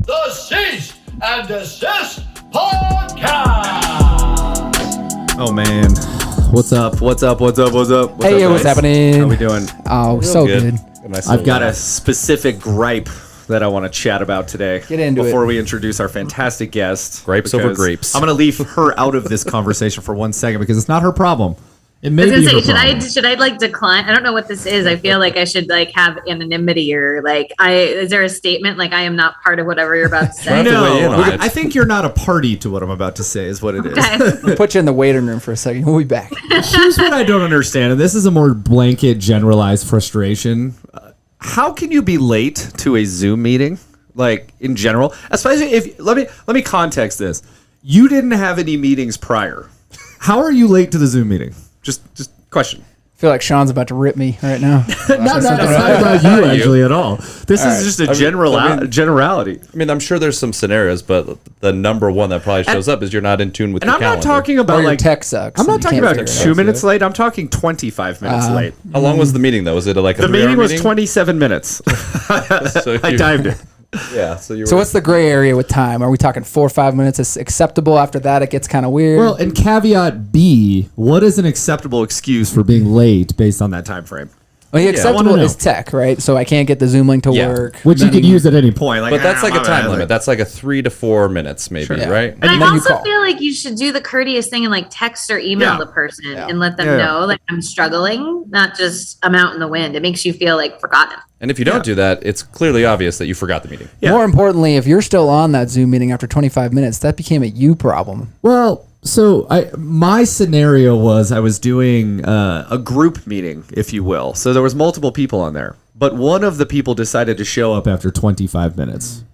the Cease and Desist podcast. Oh man, what's up? What's up, Hey, guys? what's happening? How we doing? Oh, so good. I've got a specific gripe that I want to chat about today. Get into it. Before we introduce our fantastic guest. Gripes over because grapes. I'm going to leave her out of this conversation for 1 second because it's not her problem. It may I was be gonna her say, problem. should I like decline? I don't know what this is. I feel like I should like have anonymity or like is there a statement like I am not part of whatever you're about to say? have to weigh in on it. I think you're not a party to what I'm about to say is what it is. Okay. We'll put you in the waiting room for a second. We'll be back. Here's what I don't understand, and this is a more blanket, generalized frustration. How can you be late to a Zoom meeting, like in general? Especially if let me context this. You didn't have any meetings prior. How are you late to the Zoom meeting? Just question. I feel like Sean's about to rip me right now. Not about you actually at all. This is just a generality. I mean, I'm sure there's some scenarios, but the number one that probably shows up is you're not in tune with And your I'm calendar. not talking Or about your like tech sucks. I'm and not you talking can't about figure it 2 minutes late. I'm talking 25 minutes late. How long was the meeting, though? Was it like a The 3-hour meeting was meeting? 27 minutes. So I you- timed it. Yeah, so you were... So what's the gray area with time? Are we talking 4 or 5 minutes is acceptable? After that, it gets kind of weird. Well, and caveat B, what is an acceptable excuse for being late based on that time frame? the I acceptable wanna know. is tech, right? So I can't get the Zoom link to Yeah. work. Which you could use at any point. Like, But that's like a my time bad, limit. That's like a 3 to 4 minutes, maybe, Yeah. right? But I then you also call. feel like you should do the courteous thing and like text or email Yeah. the person Yeah. and let them Yeah. know like I'm struggling, not just I'm out in the wind. It makes you feel like forgotten. And if you don't do that, it's clearly obvious that you forgot the meeting. Yeah. More importantly, if you're still on that Zoom meeting after 25 minutes, that became a you problem. Well, so my scenario was I was doing a group meeting, if you will. So there was multiple people on there, but one of the people decided to show up after 25 minutes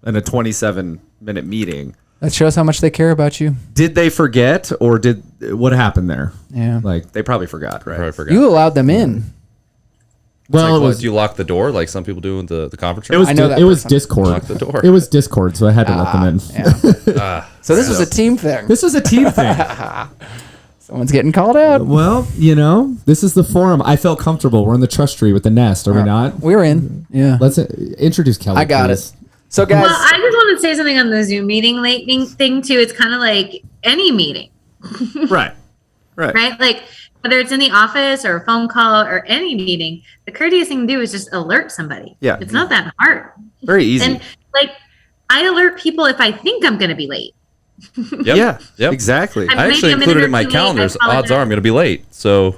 in a 27-minute meeting. That shows how much they care about you. Did they forget, or what happened there? Yeah. Like they probably forgot, right? Probably forgot. You allowed them in. Well, Like, do you lock the door like some people do in the conference room? it was I know that it was person. Discord. Lock the door. It was Discord, so I had to let them in. Yeah. So this was a team thing. This was a team thing. Someone's getting called out. Well, this is the forum. I felt comfortable. We're in the trust tree with the nest, are we not? We're in. Yeah. Let's introduce Kelly. I got please. it. So guys, Well, I just want to say something on the Zoom meeting late thing too. It's kind of like any meeting, Right. right? Like whether it's in the office or a phone call or any meeting, the courteous thing to do is just alert somebody. Yeah. It's not that hard. Very easy. And like I alert people if I think I'm going to be late. Yep. Yeah. Yep. Exactly. I'm I maybe actually a minute included or in my two late, calendars. I Odds are I'm going to be late. So,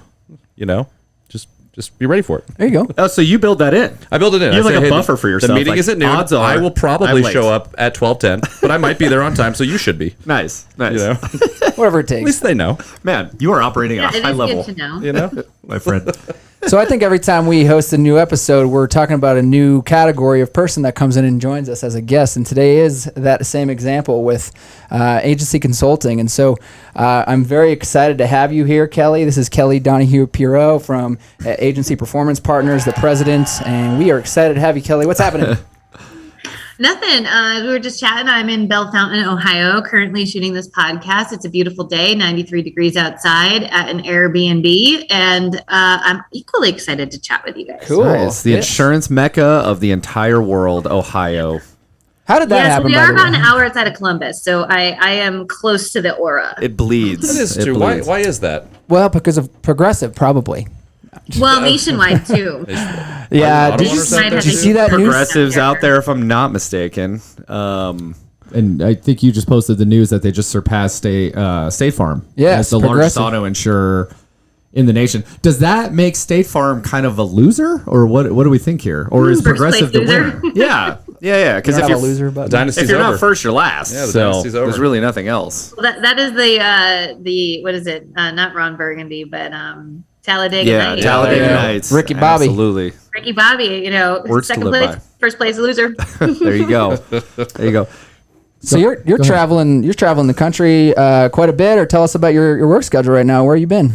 just be ready for it. there you go. Oh, so you build that in. I build it in. You have I like say, a hey, buffer for yourself. The meeting like, is at noon. odds are I will probably I'm late. show up at 12:10, but I might be there on time, so you should be. Nice. You know, Whatever it at least takes. they know. Man, you are operating Yeah, at a it high is level, good to know. You know. my friend. So I think every time we host a new episode, we're talking about a new category of person that comes in and joins us as a guest. And today is that same example with agency consulting. And so I'm very excited to have you here, Kelly. This is Kelly Donahue-piro from Agency Performance Partners, the president. And we are excited to have you, Kelly. What's happening? Nothing. We were just chatting. I'm in Belle Fountain, Ohio, currently shooting this podcast. It's a beautiful day, 93 degrees outside at an Airbnb. And I'm equally excited to chat with you guys. Cool. Nice. The Yes. insurance mecca of the entire world, Ohio. How did that Yes, happen, we by are the about way? an hour outside of Columbus, so I am close to the aura. It bleeds. That is It true. Why bleeds. is that? Well, because of progressive, probably. Well, nationwide tauto. Yeah. Auto Did you, owners out did there you too? see that news? Progressives out there, if I'm not mistaken. And I think you just posted the news that they just surpassed State Farm Yes, as the largest Progressive. auto insurer in the nation. Does that make State Farm kind of a loser, or what? What do we think here? Or is First Progressive the place loser. winner? Yeah. Because You're if not a you're loser, but Dynasty's if you're over. not first, you're last. Yeah, the so dynasty's over. there's really nothing else. Well, that is the what is it? Not Ron Burgundy, but Talladega Yeah, Nights. Talladega Yeah. Nights. Ricky Bobby. Absolutely. Ricky Bobby, Words to second live place, by. first place loser. There you go. There you go. So you're go ahead. traveling the country quite a bit, or tell us about your work schedule right now. Where you been?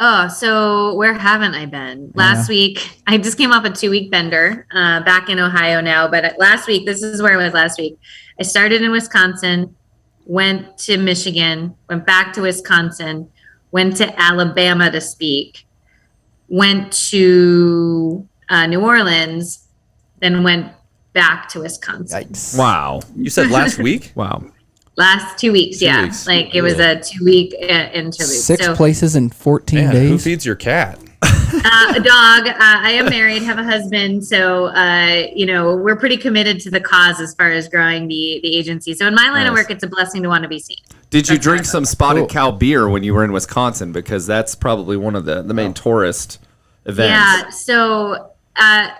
Oh, so where haven't I been? Last week, I just came off a 2-week bender back in Ohio now. But last week, this is where I was last week. I started in Wisconsin, went to Michigan, went back to Wisconsin, went to Alabama to speak, went to New Orleans, then went back to Wisconsin. Yikes. Wow. You said last week? Wow. Last 2 weeks, 2 yeah. weeks. Like it was a 2-week interlude. 6 So, places in 14 Man, who days. feeds your cat? a dog. I am married, have a husband, so we're pretty committed to the cause as far as growing the agency. So in my line of Nice. work, it's a blessing to want to be seen. Did you That's drink what I some Spotted Cow beer when you were in Wisconsin? Because that's probably one of the main tourist events. Yeah. So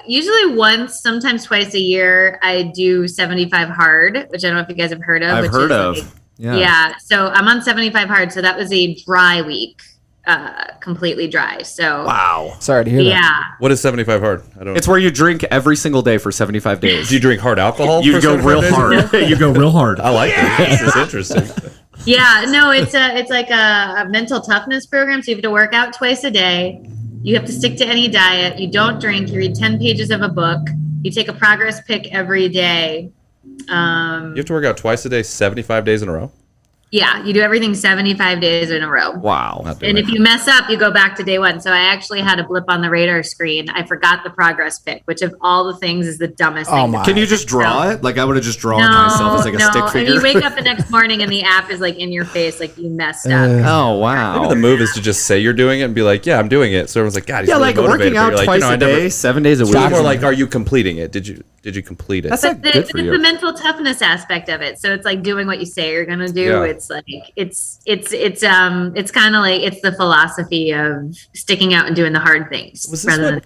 usually once, sometimes twice a year, I do 75 hard, which I don't know if you guys have heard of. I've which heard is of. like- Yeah. yeah. So I'm on 75 hard. So that was a dry week, completely dry. So Wow. Sorry to hear that. yeah. What is 75 hard? I don't. It's where you drink every single day for 75 days. Do you drink hard alcohol? You for go 75 real days? hard. You go real hard. I like it. This is interesting. Yeah, no, it's like a mental toughness program. So you have to work out twice a day. You have to stick to any diet. You don't drink. You read 10 pages of a book. You take a progress pic every day. You have to work out twice a day, 75 days in a row. Yeah, you do everything 75 days in a row. Wow. Not doing And it. if you mess up, you go back to day one. So I actually had a blip on the radar screen. I forgot the progress pic, which of all the things is the dumbest Oh thing. my. Can you just draw it? Like I would have just drawn No, myself as like a no. stick And figure. you wake up the next morning and the app is like in your face, like you messed up. Oh wow. Maybe the move is to just say you're doing it and be like, yeah, I'm doing it. So everyone's like, God, he's Yeah, really like motivated. working But out you're like, twice I a never- day, 7 days a week. It's more like, are you completing it? Did you complete it? That's But not good for it's you. the mental toughness aspect of it. So it's like doing what you say you're gonna do. Yeah. It's like it's kind of like it's the philosophy of sticking out and doing the hard things Was this rather than what?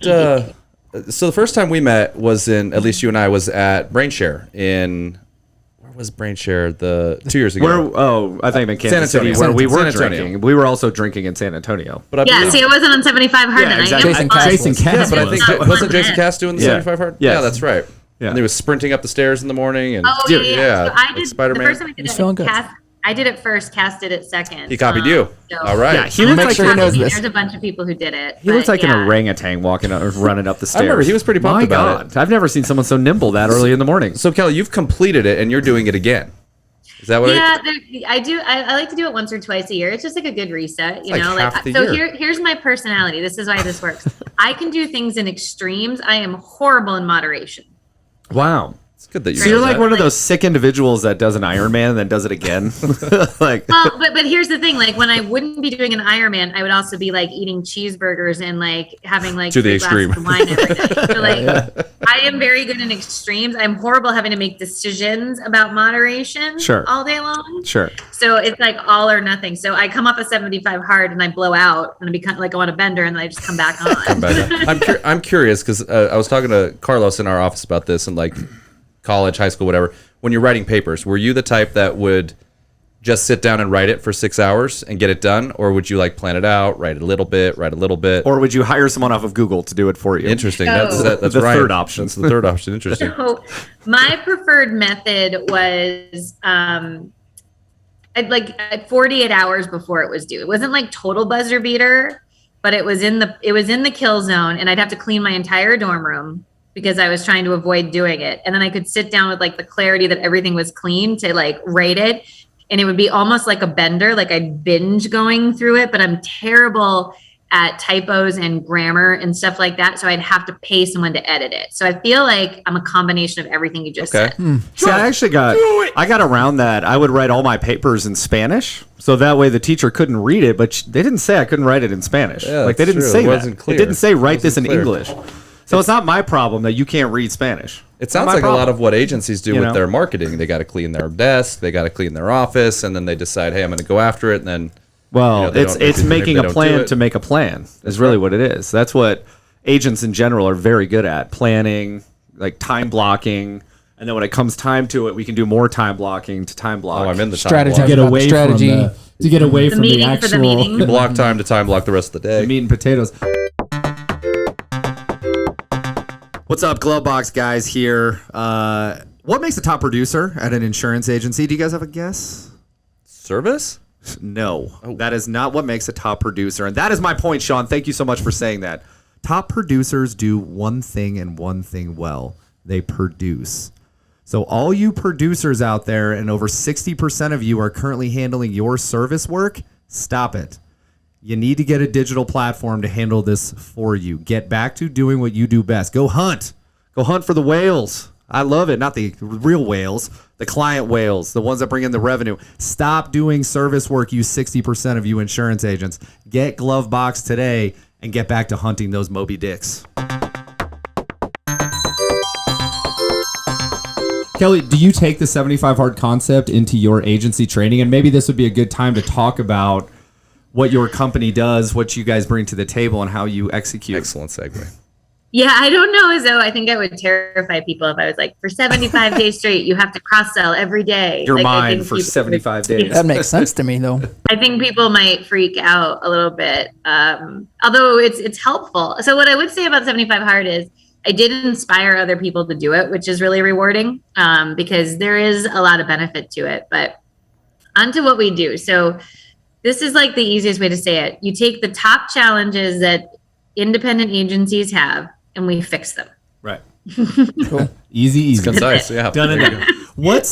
thinking. So the first time we met was in, at least you and I, was at BrainShare in, where was BrainShare 2 years ago? I think in Kansas San Antonio. City where we San were Antonio. drinking. We were also drinking in San Antonio. But I Yeah, believe- see, it wasn't on 75 hard. Yeah, then. exactly. Jason I am Jason Cass Yeah, was. but I It's think not wasn't fun, Jason man. Cass doing the Yeah. 75 hard? Yes. Yeah, that's right. Yeah. And he was sprinting up the stairs in the morning. And Oh Dude, yeah, yeah, So I like did Spider-Man. the first time I did He's it. feeling good. I did it first. Cass did it second. he copied you. So- All right. Yeah, he I'm looks Make like sure he knows this. There's a bunch of people who did it. He looks but like an yeah. orangutan walking up, running up the stairs. remember, he was pretty pumped My about God. I've never seen someone so nimble that early in the morning. So Kelly, you've completed it and you're doing it again. Is that what? Yeah, I do. I like to do it once or twice a year. It's just like a good reset, you Like know. half the So year. here's my personality. This is why this works. I can do things in extremes. I am horrible in moderation. Wow. It's good that you. So you're know like that. one of those sick individuals that does an Ironman and then does it again. Like, Well, but here's the thing. Like when I wouldn't be doing an Ironman, I would also be like eating cheeseburgers and like having like To the 3 glasses extreme. of wine every day. So like I am very good in extremes. I'm horrible having to make decisions about moderation Sure. all day long. sure. So it's like all or nothing. So I come up a 75 hard and I blow out and I become like I want a bender and then I just come back on. I'm curious because I was talking to Carlos in our office about this and like college, high school, whatever. When you're writing papers, were you the type that would just sit down and write it for 6 hours and get it done, or would you like plan it out, write a little bit, Or would you hire someone off of Google to do it for you? Interesting. Oh. That's The right. third option. That's the third option. Interesting. So my preferred method was at 48 hours before it was due. It wasn't like total buzzer beater, but it was in the kill zone, and I'd have to clean my entire dorm room because I was trying to avoid doing it. And then I could sit down with like the clarity that everything was clean to like rate it. And it would be almost like a bender, like I'd binge going through it, but I'm terrible at typos and grammar and stuff like that. So I'd have to pay someone to edit it. So I feel like I'm a combination of everything you just Okay. said. See, I got around that. I would write all my papers in Spanish, so that way the teacher couldn't read it. But they didn't say I couldn't write it in Spanish. Yeah, like they that's didn't true. say It that. wasn't clear. It didn't say write It this in wasn't clear. English. So it's not my problem that you can't read Spanish. It sounds Not my like a lot problem. of what agencies do You with know? their marketing. They got to clean their desk, they got to clean their office, and then they decide, hey, I'm going to go after it, and then Well, you know, they it's don't- if making they a don't do plan it- to make a plan. Is really what it is. That's what agents in general are very good at: planning, like time blocking. And then when it comes time to it, we can do more time blocking to time block. Oh, I'm in the time Strategy. block. get About away strategy. from to get away from the meeting for the actual meeting. Block time to time block the rest of the day. meat and potatoes. What's up, Glowbox guys here? What makes a top producer at an insurance agency? Do you guys have a guess? Service? No, that is not what makes a top producer. And that is my point, Sean. Thank you so much for saying that. Top producers do one thing and one thing well. They produce. So all you producers out there, and over 60% of you are currently handling your service work, stop it. You need to get a digital platform to handle this for you. Get back to doing what you do best. Go hunt. Go hunt for the whales. I love it. Not the real whales, the client whales, the ones that bring in the revenue. Stop doing service work, you 60% of you insurance agents. Get Glove Box today and get back to hunting those Moby Dicks. Kelly, do you take the 75 hard concept into your agency training? And maybe this would be a good time to talk about what your company does, what you guys bring to the table, and how you execute. Excellent segue. Yeah, I don't know as though I think I would terrify people if I was like, for 75 days straight, you have to cross sell every day. You're like, mine for 75 days. That makes sense to me, though. I think people might freak out a little bit, although it's helpful. So what I would say about 75 hard is I did inspire other people to do it, which is really rewarding because there is a lot of benefit to it. But onto what we do. So this is like the easiest way to say it. You take the top challenges that independent agencies have and we fix them. Right. Cool. Easy. It's concise. Yeah. Done and done. What's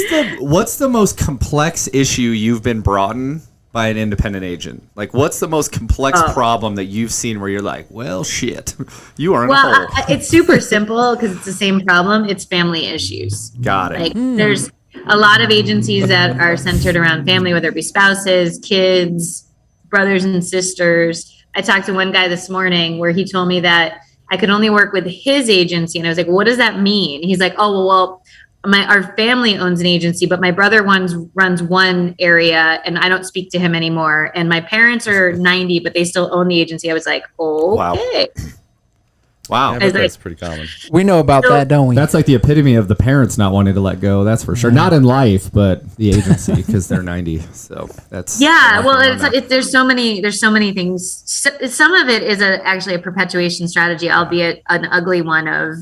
the most complex issue you've been brought in by an independent agent? Like, what's the most complex problem that you've seen where you're like, well, shit, you are in a hole? It's super simple because it's the same problem. It's family issues. Got it. Like, there's a lot of agencies that are centered around family, whether it be spouses, kids, brothers and sisters. I talked to one guy this morning where he told me that I could only work with his agency. And I was like, what does that mean? He's like, well, our family owns an agency, but my brother runs one area and I don't speak to him anymore. And my parents are 90, but they still own the agency. I was like, okay. Wow. Yeah, but that's pretty common. We know about that, don't we? That's like the epitome of the parents not wanting to let go. That's for sure. Not in life, but the agency because they're 90. So that's there's so many things. Some of it is actually a perpetuation strategy, albeit an ugly one of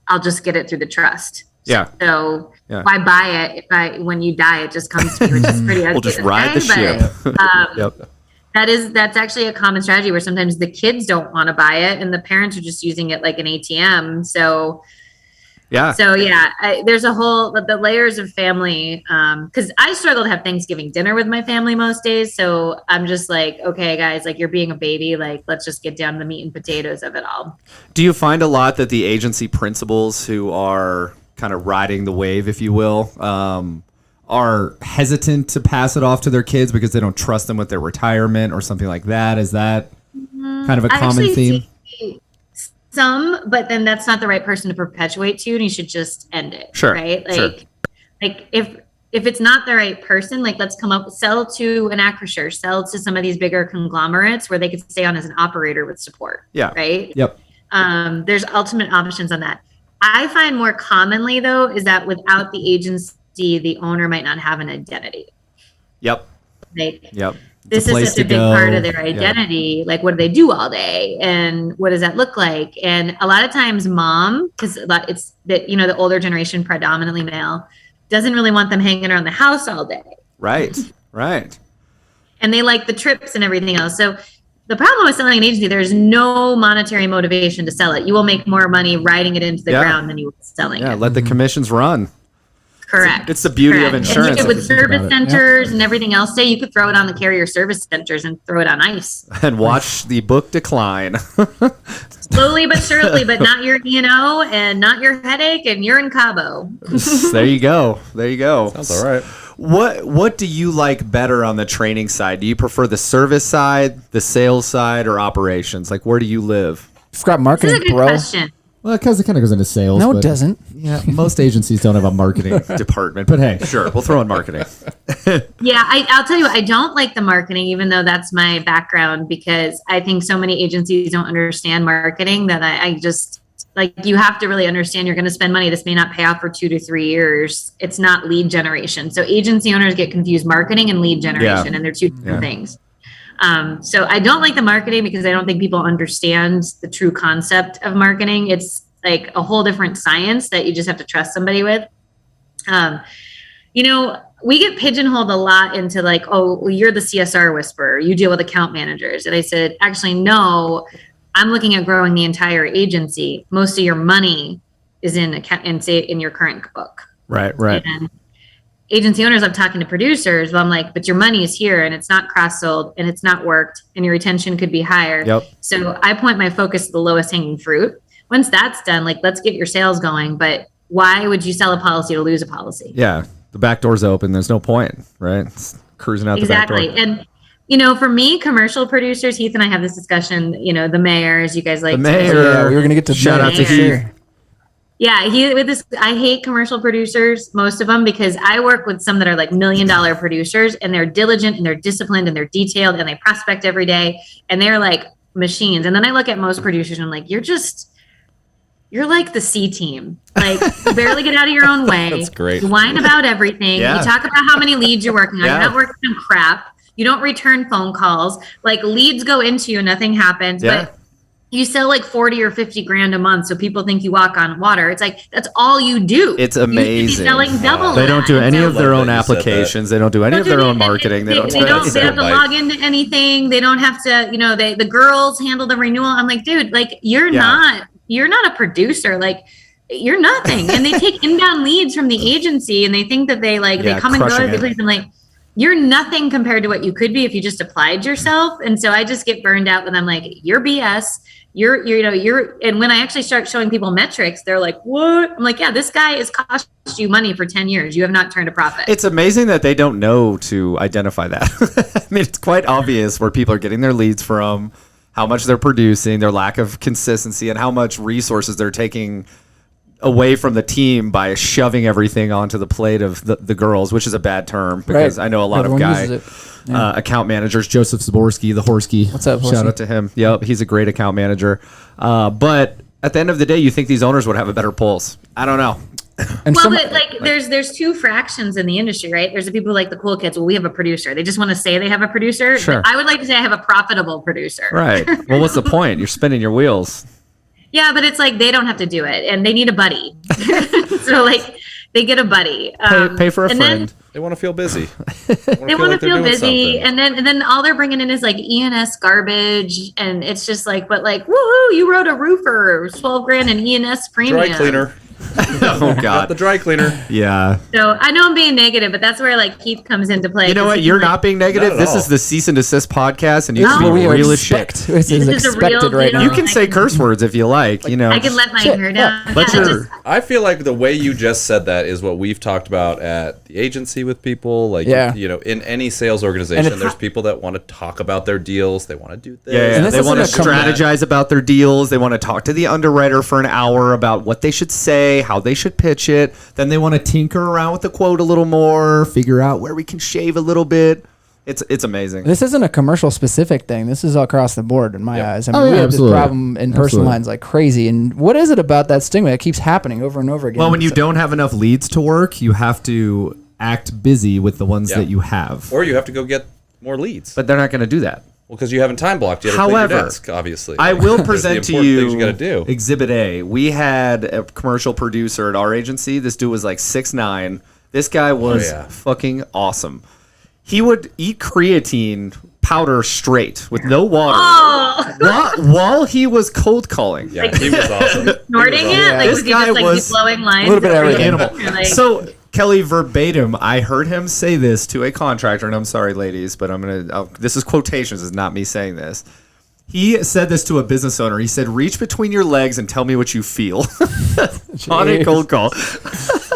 I'll just get it through the trust. Yeah. So why buy it when you die it just comes to me, which is pretty ugly. We'll just ride the ship. Yep. That's actually a common strategy where sometimes the kids don't want to buy it and the parents are just using it like an ATM. There's a whole the layers of family because I struggle to have Thanksgiving dinner with my family most days. So I'm just like, okay, guys, like you're being a baby, like let's just get down to the meat and potatoes of it all. Do you find a lot that the agency principals who are kind of riding the wave, if you will, are hesitant to pass it off to their kids because they don't trust them with their retirement or something like that? Is that kind of a common theme? Some, but then that's not the right person to perpetuate to, and you should just end it. Sure. Right? Like if it's not the right person, like let's sell to an Acrisure, sell to some of these bigger conglomerates where they could stay on as an operator with support. Yeah. Right? Yep. There's ultimate options on that. I find more commonly though, is that without the agency, the owner might not have an identity. Yep. Like, yep. This is such a big part of their identity. Like, what do they do all day? And what does that look like? And a lot of times mom, because it's that, the older generation, predominantly male, doesn't really want them hanging around the house all day. Right. Right. And they like the trips and everything else. So the problem with selling an agency, there's no monetary motivation to sell it. You will make more money riding it into the ground than you will selling it. Yeah, let the commissions run. Correct. It's the beauty of insurance. And you could, with service centers and everything else, you could throw it on the carrier service centers and throw it on ice. And watch the book decline. Slowly but surely, but not your E&O and not your headache, and you're in Cabo. There you go. Sounds all right. What do you like better on the training side? Do you prefer the service side, the sales side, or operations? Like, where do you live? Forgot marketing, This is a good bro. question. Well, because it kind of goes into sales. No, it doesn't. Yeah, most agencies don't have a marketing department. But hey, sure, we'll throw in marketing. Yeah, I'll tell you what, I don't like the marketing, even though that's my background, because I think so many agencies don't understand marketing that I just, like, you have to really understand you're going to spend money. This may not pay off for 2 to 3 years. It's not lead generation. So agency owners get confused marketing and lead generation, and they're two different things. So I don't like the marketing because I don't think people understand the true concept of marketing. It's like a whole different science that you just have to trust somebody with. We get pigeonholed a lot into like, oh, well, you're the CSR whisperer. You deal with account managers. And I said, actually, no, I'm looking at growing the entire agency. Most of your money is in your current book. Right. And agency owners, I'm talking to producers. Well, I'm like, but your money is here and it's not cross-sold and it's not worked and your retention could be higher. Yep. So I point my focus to the lowest hanging fruit. Once that's done, like, let's get your sales going. But why would you sell a policy to lose a policy? Yeah. The back door's open. There's no point, right? It's cruising out the back door. Exactly. And, for me, commercial producers, Heath and I have this discussion, the mayors, you guys like. The mayor. Yeah, we were going to get to Shout out to Heath. Yeah, I hate commercial producers, most of them, because I work with some that are like $1 million producers, and they're diligent and they're disciplined and they're detailed and they prospect every day and they're like machines. And then I look at most producers and I'm like, you're like the C team. Like, you barely get out of your own way. That's great. You whine about everything. Yeah. You talk about how many leads you're working on. Yeah. You're not working on crap. You don't return phone calls. Like, leads go into you and nothing happens. Yeah. But you sell like 40 or 50 grand a month, so people think you walk on water. It's like, that's all you do. It's You should be amazing. selling double They don't do that. any So- of their own Love that you said that. applications. They don't do any of their own marketing. They don't They do don't anything. have to Right. log into anything. They don't have to, the girls handle the renewal. I'm like, dude, like, you're not a producer. Like, you're nothing. And they take inbound leads from the agency and they think that they come and go crushing every it. place. I'm like, you're nothing compared to what you could be if you just applied yourself. And so I just get burned out when I'm like, you're BS. And when I actually start showing people metrics, they're like, what? I'm like, yeah, this guy has cost you money for 10 years. You have not turned a profit. It's amazing that they don't know to identify that. I mean, it's quite obvious where people are getting their leads from, how much they're producing, their lack of consistency, and how much resources they're taking away from the team by shoving everything onto the plate of the girls, which is a bad term because I know a lot Everyone of uses it. account managers. Joseph Zaborski, the Horsky. What's up, Shout Horsky? out to him. Yep, he's a great account manager. But at the end of the day, you think these owners would have a better pulse. I don't know. And Well, but like there's two fractions in the industry, right? There's the people who like the cool kids. Well, we have a producer. They just want to say they have a producer. Sure. I would like to say I have a profitable producer. Right. Well, what's the point? You're spinning your wheels. Yeah, but it's like they don't have to do it, and they need a buddy. So like they get a buddy. Pay for a and friend. They want to feel busy. They want to feel busy, and then all they're bringing in is like ENS garbage, and it's just like, but like, woohoo! You wrote a roofer, 12 grand in ENS premium. Dry cleaner. Oh Got the God. dry cleaner. Yeah. So I know I'm being negative, but that's where like Keith comes into play. You know 'cause what? he's You're like, not being negative. Not at This all. is the cease and desist podcast, and you No. can What be we real as expect. shit. This is This is a real expected right deal. now. You can say curse words if you like. You know. I can let my Shit, hair yeah. down. Let Yeah, I your- just- I feel like the way you just said that is what we've talked about at the agency with people. Like, Yeah. in any sales organization, And there's people that want to talk about their deals. They want to do this. Yeah, And this they want to isn't a strategize about their deals. They want to talk to the underwriter for an hour about what they should say, how they should pitch it. Then they want to tinker around with the quote a little more, figure out where we can shave a little bit. It's amazing. This isn't a commercial specific thing. This is across the board in my eyes. I mean, Oh, we yeah, have this absolutely. problem in personal Absolutely. lines like crazy. And what is it about that stigma that keeps happening over and over again? Well, when you don't have enough leads to work, you have to act busy with the ones Yeah. that you have. Or you have to go get more leads. But they're not going to do that. Well, because you haven't time blocked yet. However, your desk, obviously. I will There's the present to important you, things you got to do. Exhibit A. We had a commercial producer at our agency. This dude was like 6'9". This guy was yeah. fucking awesome. He would eat creatine powder straight with no water while he was cold calling. Yeah, he was awesome. snorting He was it? awesome. Like, This was he guy just like was flowing lines? a little bit of everything. Animal. You're like, So Kelly, verbatim, I heard him say this to a contractor, and I'm sorry, ladies, but this is quotations. This is not me saying this. He said this to a business owner. He said, "Reach between your legs and tell me what you feel." On a cold call.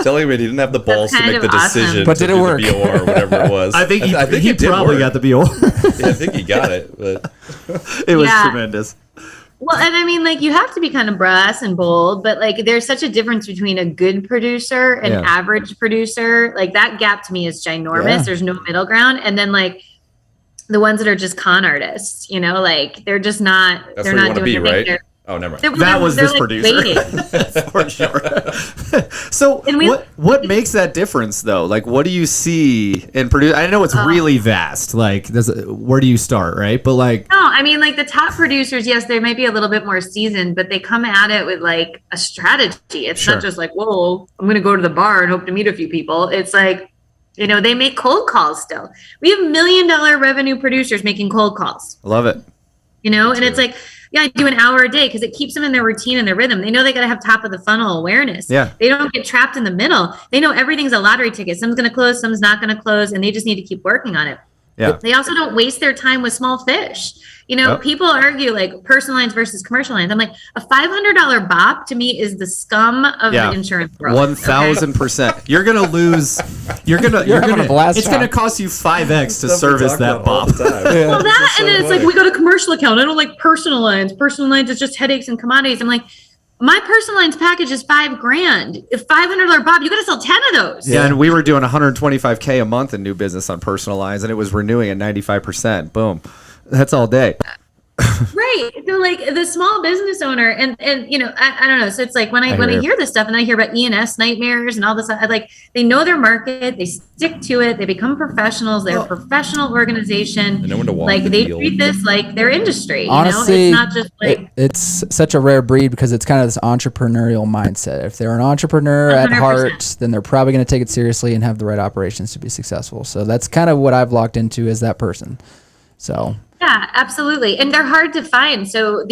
Telling me he didn't have the balls to kind make the of awesome. decision. But to did it do work? The BOR or whatever it was. I think he it did probably work. got the BO. Yeah, I think he got it. But It was Yeah. tremendous. well, and I mean, like, you have to be kind of brass and bold, but like, there's such a difference between a good producer and Yeah. average producer. Like, that gap to me is ginormous. Yeah. There's no middle ground. And then like the ones that are just con artists, like they're just not. that's they're where you not want to doing be, anything. right? They're- Oh, never mind. they're- That they're- was they're, this like, producer. waiting. For sure. So And we- what makes that difference though? Like what do you see in produce? I know it's really vast. Like where do you start, right? But like No, I mean, like the top producers, yes, they might be a little bit more seasoned, but they come at it with like a strategy. It's Sure. not just like, whoa, I'm going to go to the bar and hope to meet a few people. It's like, they make cold calls still. We have $1 million revenue producers making cold calls, I love it. and it's like, yeah, I do an hour a day because it keeps them in their routine and their rhythm. They know they got to have top of the funnel awareness. Yeah. They don't get trapped in the middle. They know everything's a lottery ticket. Some's going to close, some's not going to close, and they just need to keep working on it. Yeah. They also don't waste their time with small fish. You know, Yep. people argue like personal lines versus commercial lines. I'm like, a $500 BOP to me is the scum of the insurance world. 1,000%. You're gonna lose. You're gonna. having a blast, It's Tom. gonna cost you 5x to service that BOP. Well, that and then it's like we go to commercial account. I don't like personal lines. Personal lines is just headaches and commodities. I'm like, my personal lines package is $5,000. If $500 BOP, you got to sell 10 of those. Yeah, and we were doing 125K a month in new business on personal lines, and it was renewing at 95%. Boom. That's all day. Right. So like the small business owner and you know, I don't know. So it's like when I hear this stuff and I hear about E&S nightmares and all this, I like, they know their market, they stick to it, they become professionals, they're a professional organization. They know when to walk like the they field. treat this like their industry. Honestly, you know? It's not just like it's such a rare breed because it's kind of this entrepreneurial mindset. If they're an entrepreneur at 100%. heart, then they're probably going to take it seriously and have the right operations to be successful. So that's kind of what I've locked into as that person. So yeah, absolutely. And they're hard to find. So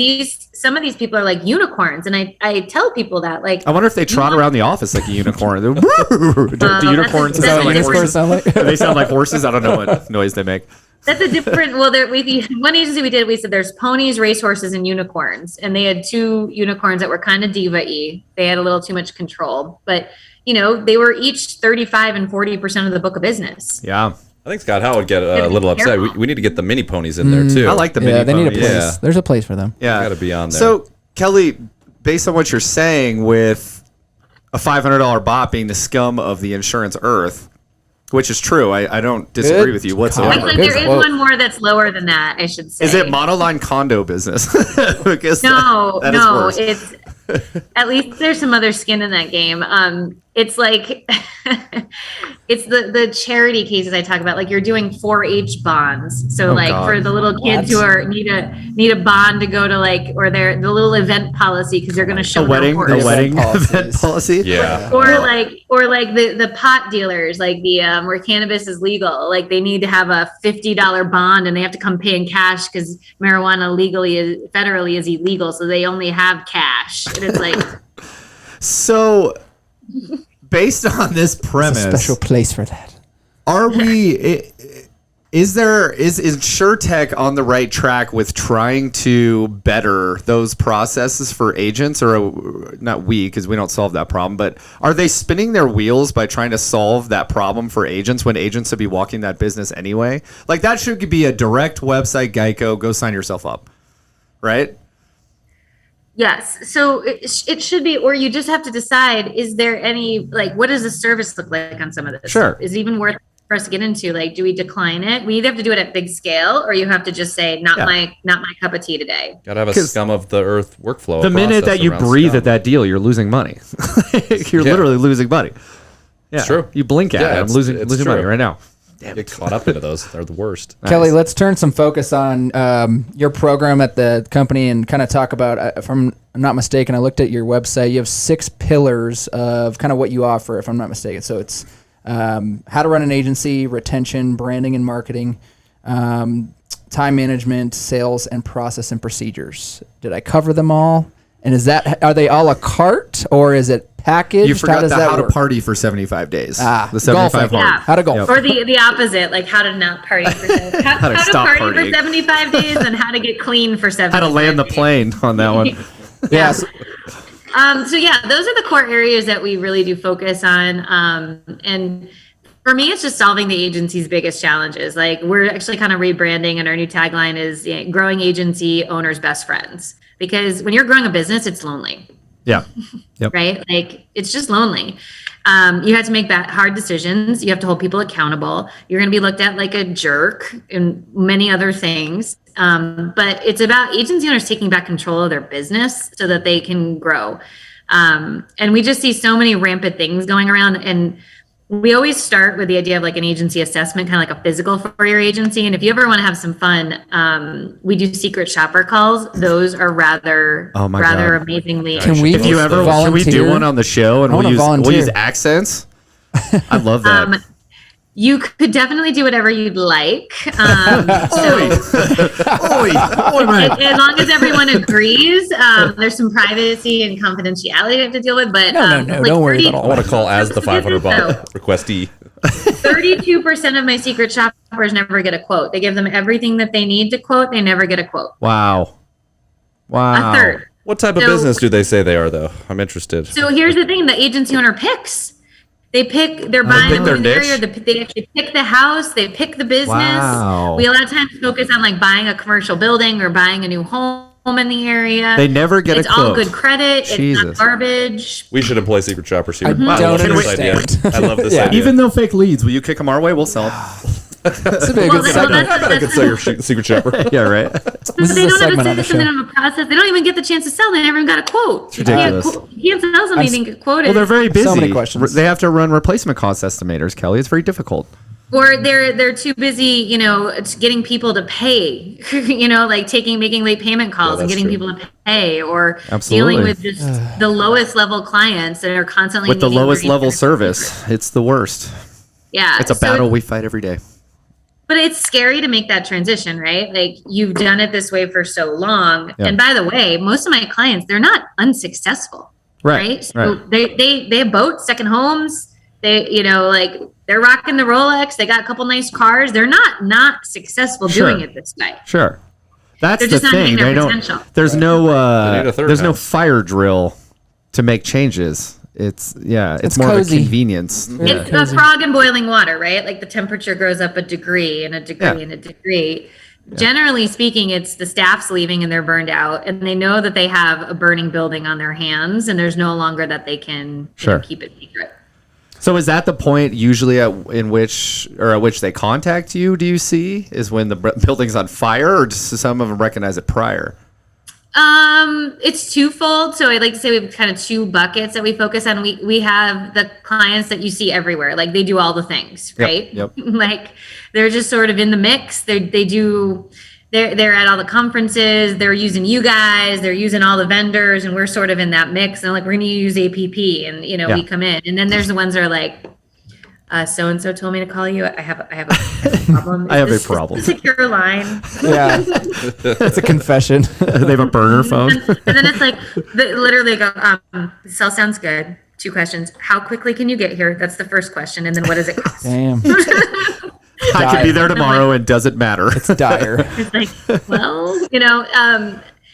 some of these people are like unicorns. And I tell people that like, I wonder if they trot around the office like a unicorn. Do unicorns that's sound like a horses? different- Do they sound like horses? I don't know what noise they make. that's a different, well, one agency we said there's ponies, racehorses, and unicorns. And they had 2 unicorns that were kind of diva-y. They had a little too much control, but you know, they were each 35 and 40% of the book of business. Yeah. I think Scott Howe would get a Gotta be little upset. careful. We need to get the mini ponies in there too. I like the yeah, mini they need a ponies. place. Yeah. There's a place for them. Yeah. Gotta be on there. So, Kelly, based on what you're saying with a $500 BOP being the scum of the insurance earth, which is true. I don't disagree Good with you whatsoever. Actually, Good there is quote. one more that's lower than that, I should say. Is it monoline condo business? Because No, that is no, worse. it's at least there's some other skin in that game. It's like it's the charity cases I talk about. Like you're doing 4-H bonds. So like God. for the little kids who are need a bond to go to like or the little event policy because they're going to show the wedding, their the horse. wedding policies. event policy. yeah. Or like the pot dealers, like the where cannabis is legal, like they need to have a $50 bond and they have to come pay in cash because marijuana federally is illegal, so they only have cash. And it's like So, based on this There's premise, a special place for that. are we? Is InsurTech on the right track with trying to better those processes for agents, or not we, because we don't solve that problem, but are they spinning their wheels by trying to solve that problem for agents when agents should be walking that business anyway? Like that should be a direct website, Geico, go sign yourself up, right? yes, so it should be, or you just have to decide: is there any like what does the service look like on some of this? Sure. Is it even worth for us to get into? Like, do we decline it? We either have to do it at big scale, or you have to just say, not my cup of tea today. Gotta have a 'Cause scum of the earth workflow. The minute process that you around breathe scum. at that deal, you're losing money. You're Yeah. literally losing money. Yeah, It's true. You blink at Yeah, it, I'm it's losing true. money right now. Get caught up into those. They're the worst. Kelly, let's turn some focus on your program at the company and kind of talk about, if I'm not mistaken, I looked at your website. You have 6 pillars of kind of what you offer, if I'm not mistaken. So it's how to run an agency, retention, branding and marketing, time management, sales, and process and procedures. Did I cover them all? And are they a la carte or is it packaged? You forgot does how to work? party for 75 days. Ah, The 75 golfing. hard. Yeah. How to golf. Or the opposite, like how to not party for how to stop party partying. for 75 days and how to get clean for 75 How to land the days. plane on that one. Yes. So yeah, those are the core areas that we really do focus on. And for me, it's just solving the agency's biggest challenges. Like we're actually kind of rebranding, and our new tagline is growing agency owners' best friends. Because when you're growing a business, it's lonely, Yeah. Yep. right? Like it's just lonely. You have to make hard decisions. You have to hold people accountable. You're going to be looked at like a jerk and many other things. But it's about agency owners taking back control of their business so that they can grow. And we just see so many rampant things going around. And we always start with the idea of like an agency assessment, kind of like a physical for your agency. And if you ever want to have some fun, we do secret shopper calls. Those are rather Oh my rather God. amazingly. Can we If you ever, should we do volunteer? one on the show and I we'll wanna use volunteer. accents? I love that. You could definitely do whatever you'd like. So Oi, man. as long as everyone agrees, there's some privacy and confidentiality you have to deal with. But No, don't worry about all I want to call as the So this is 500 baht requestee. 32% of my secret shoppers never get a quote. They give them everything that they need to quote. They never get a quote. Wow. A third. What type of business do they say they are, though? I'm interested. So here's the thing: the agency owner picks. They're buying pick their in the niche? area. They actually pick the house. They pick the business. Wow. We a lot of times focus on like buying a commercial building or buying a new home in the area. They never get it's a quote. all good credit. It's Jesus. not garbage. We should employ secret shoppers here. I don't love this idea. understand. I love this Yeah. idea. Even though fake leads, will you kick them our way? We'll sell them. This would be a Well, good well, segment. I could sell your secret shopper. Yeah, right. This They is a don't have a segment on the system. They show. don't have a process. They don't even get the chance to sell. They never even got a quote. ridiculous. You can't sell something you didn't get quoted. Well, they're very busy. So many questions. They have to run replacement cost estimators, Kelly. It's very difficult. Or they're too busy, getting people to pay, like making late payment calls and that's getting true. people to pay, or Absolutely. dealing with just the lowest level clients that are constantly With the needing lowest rates level that are service, it's the worst. Yeah, It's a battle we fight every day. But it's scary to make that transition, right? Like you've done it this way for so long. Yeah. And by the way, most of my clients, they're not unsuccessful, right? So they have boats, second homes. They're rocking the Rolex. They got a couple nice cars. They're not successful Sure. doing it this way. Sure. That's They're the just not thing. hitting their They don't. potential. There's They need a third there's no house. fire drill to make changes. It's It's more cozy. of a convenience. Yeah. It's a frog in boiling water, right? Like the temperature goes up a degree and a degree Yeah. and a degree. Generally speaking, it's the staff's leaving and they're burned out, and they know that they have a burning building on their hands, and there's no longer that they can Sure. keep it secret. So is that the point usually at which they contact you? Do you see is when the building's on fire, or does some of them recognize it prior? It's twofold. So I like to say we have kind of two buckets that we focus on. We have the clients that you see everywhere, like they do all the things, right? Yep. Like they're just sort of in the mix. They're at all the conferences. They're using you guys. They're using all the vendors, and we're sort of in that mix. And like we're going to use APP, and we come in. And then there's the ones that are like, so and so told me to call you. I have a problem. I have a Is this problem. a secure line. Yeah, it's a confession. They have a burner phone. And then it's like they literally go, this all sounds good. 2 questions. How quickly can you get here? That's the first question. And then what does it cost? Damn, I could be there tomorrow, and does it matter? it's dire. It's like, well,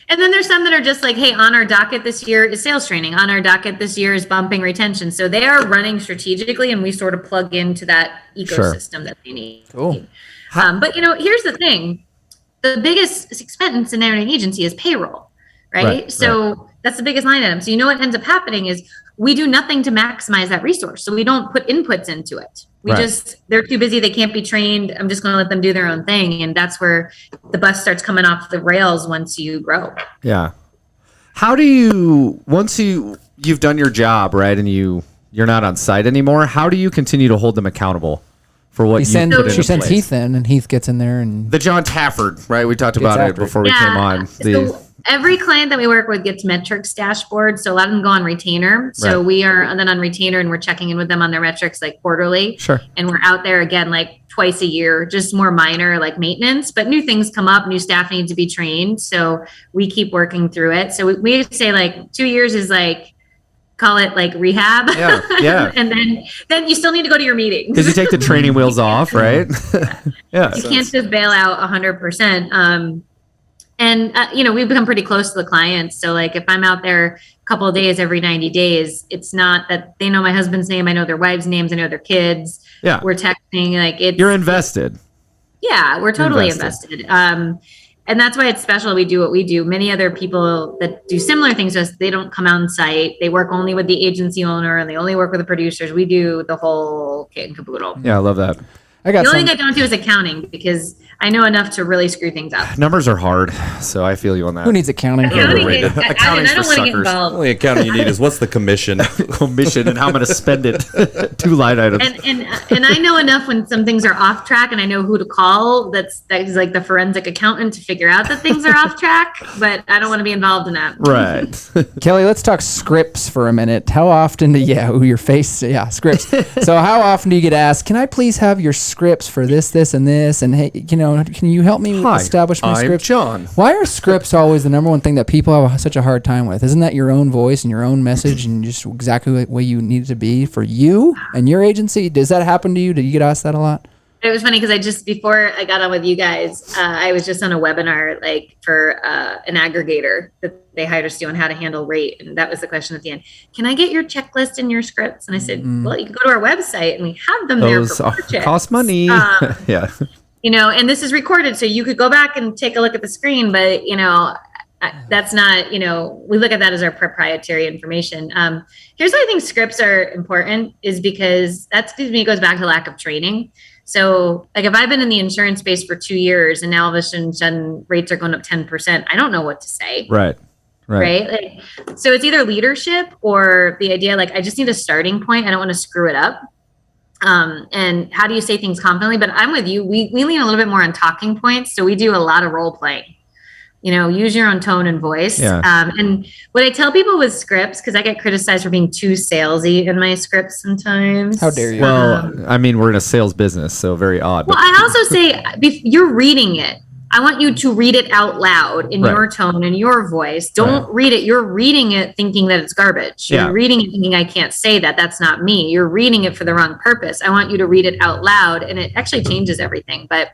and then there's some that are just like, hey, on our docket this year is sales training. On our docket this year is bumping retention. So they are running strategically, and we sort of plug into that ecosystem that they need. Cool. But here's the thing: the biggest expense in an agency is payroll, right? Right, So that's the biggest line item. So what ends up happening is we do nothing to maximize that resource. So we don't put inputs into it. They're too busy. They can't be trained. I'm just going to let them do their own thing. And that's where the bus starts coming off the rails once you grow. Yeah. How do you once you've done your job, right, and you're not on site anymore? How do you continue to hold them accountable for what She you sends put into place? Heath in, and Heath gets in there, and The John Tafford, right? We talked about it after it. before we came on. So every client that we work with gets metrics dashboard. So a lot of them go on retainer. So Right. we are then on retainer, and we're checking in with them on their metrics like quarterly. Sure. And we're out there again like twice a year, just more minor like maintenance, but new things come up, new staff need to be trained. So we keep working through it. So we say like 2 years is like, call it like rehab. Yeah. And then you still need to go to your meetings. Because you take the training wheels off, right? Yeah. You can't just bail out 100%. We've become pretty close to the clients. So like if I'm out there a couple of days every 90 days, it's not that they know my husband's name. I know their wives' names. I know their kids. Yeah. We're texting like it's. You're invested. Yeah, we're totally Invested. invested. And that's why it's special. We do what we do. Many other people that do similar things to us, they don't come on site. They work only with the agency owner and they only work with the producers. We do the whole kit and caboodle. Yeah, I love that. I got The only some. thing I don't do is accounting because I know enough to really screw things up. Numbers are hard, so I feel you on that. Who needs accounting? Accounting, Overrated. I Accounting's don't for want to get suckers. involved. Only accounting you need is what's the commission? Commission and how I'm going to spend it. 2 line items. And I know enough when some things are off track, and I know who to call. That is like the forensic accountant to figure out that things are off track. But I don't want to be involved in that. Right. Kelly, let's talk scripts for a minute. How often do scripts. So how often do you get asked, can I please have your scripts for this, and this, and hey, can you help me establish my I'm script? John. Why are scripts always the number one thing that people have such a hard time with? Isn't that your own voice and your own message and just exactly the way you need it to be for you and your agency? Does that happen to you? Do you get asked that a lot? It was funny because before I got on with you guys, I was just on a webinar for an aggregator that they hired us to do on how to handle rate. And that was the question at the end. Can I get your checklist and your scripts? And I said, well, you can go to our website and we have them there for purchase. Cost money. Yeah. And this is recorded. So you could go back and take a look at the screen, but that's not, we look at that as our proprietary information. Here's why I think scripts are important is because it goes back to lack of training. So like if I've been in the insurance space for 2 years and now all of a sudden rates are going up 10%, I don't know what to say. Right. So it's either leadership or the idea, like I just need a starting point. I don't want to screw it up. And how do you say things confidently? But I'm with you. We lean a little bit more on talking points. So we do a lot of role playing. Use your own tone and voice. Yeah. And what I tell people with scripts, because I get criticized for being too salesy in my scripts sometimes. How dare you? Well, we're in a sales business, so very odd. Well, I also say if you're reading it, I want you to read it out loud in your tone and your voice. Don't read it. You're reading it thinking that it's garbage. You're reading it thinking I can't say that. That's not me. You're reading it for the wrong purpose. I want you to read it out loud, and it actually changes everything. But